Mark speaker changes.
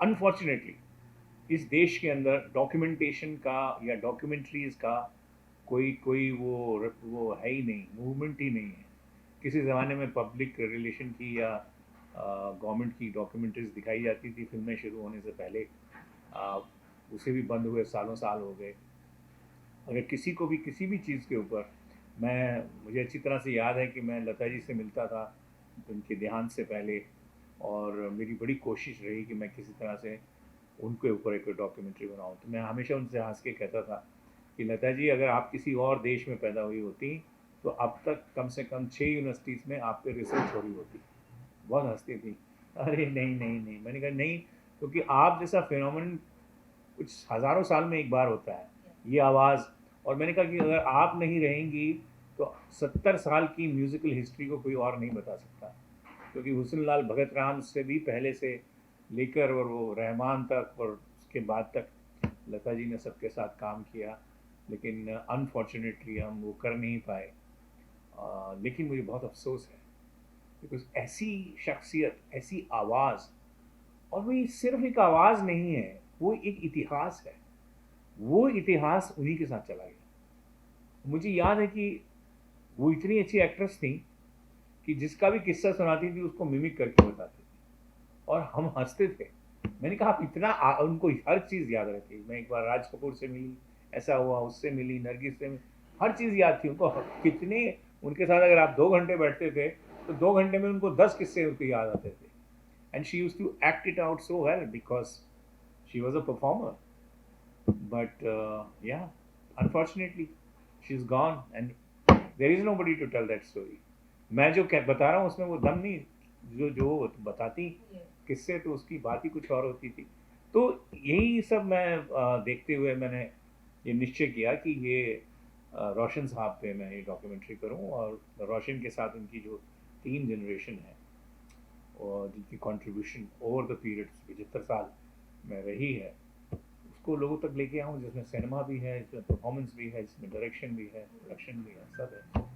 Speaker 1: Unfortunately इस देश के अंदर डॉक्यूमेंटेशन का या डॉक्यूमेंट्रीज का कोई कोई वो है ही नहीं, मूवमेंट ही नहीं है। किसी ज़माने में पब्लिक रिलेशन की या गवर्नमेंट की डॉक्यूमेंट्रीज दिखाई जाती थी फिल्में शुरू होने से पहले, आ, उसे भी बंद हुए सालों साल हो गए। अगर किसी को भी किसी भी चीज़ के ऊपर, मैं मुझे अच्छी तरह से याद है कि मैं लता जी से मिलता था उनके देहांत से पहले, और मेरी बड़ी कोशिश रही कि मैं किसी तरह से उनके ऊपर एक डॉक्यूमेंट्री बनाऊं। तो मैं हमेशा उनसे हंस के कहता था कि लता जी, अगर आप किसी और देश में पैदा हुई होती तो अब तक कम से कम 6 यूनिवर्सिटीज़ में आप पे रिसर्च हो रही होती। बहुत हंसती थी। अरे नहीं नहीं नहीं, मैंने कहा नहीं, क्योंकि आप जैसा फिनोमेनन कुछ हज़ारों साल में एक बार होता है, ये आवाज़। और मैंने कहा कि अगर आप नहीं रहेंगी तो 70 साल की म्यूज़िकल हिस्ट्री को कोई और नहीं बता सकता, क्योंकि हुस्न लाल भगत राम से भी पहले से लेकर और वो रहमान तक और उसके बाद तक लता जी ने सबके साथ काम किया, लेकिन अनफॉर्चुनेटली हम वो कर नहीं पाए। लेकिन मुझे बहुत अफसोस है, बिकॉज ऐसी शख्सियत, ऐसी आवाज़, और वो ये सिर्फ एक आवाज़ नहीं है, वो एक इतिहास है। वो इतिहास उन्हीं के साथ चला गया। मुझे याद है कि वो इतनी अच्छी एक्ट्रेस थी कि जिसका भी किस्सा सुनाती थी उसको मिमिक करके बताती थी और हम हंसते थे। मैंने कहा आप इतना उनको हर चीज़ याद रहती। मैं एक बार राज कपूर से मिली, ऐसा हुआ, उससे मिली, नरगिस से मिली, हर चीज़ याद थी उनको। कितने उनके साथ अगर आप 2 घंटे बैठते थे तो 2 घंटे में उनको 10 किस्से उनको याद आते थे। And she use to act it out so well because she was a performer. But yeah, unfortunately she is gone and there is nobody to tell that story. मैं जो बता रहा हूँ उसमें वो दम नहीं, जो जो बताती किससे, तो उसकी बात ही कुछ और होती थी। तो यही सब मैं देखते हुए मैंने ये निश्चय किया कि ये रोशन साहब पे मैं ये डॉक्यूमेंट्री करूं, और रोशन के साथ उनकी जो 3 जनरेशन है और जिनकी कंट्रीब्यूशन ओवर द पीरियड 75 साल में रही है, उसको लोगों तक लेके आऊँ, जिसमें सिनेमा भी है, जिसमें परफॉर्मेंस भी है, जिसमें डायरेक्शन भी है, प्रोडक्शन भी है, सब है।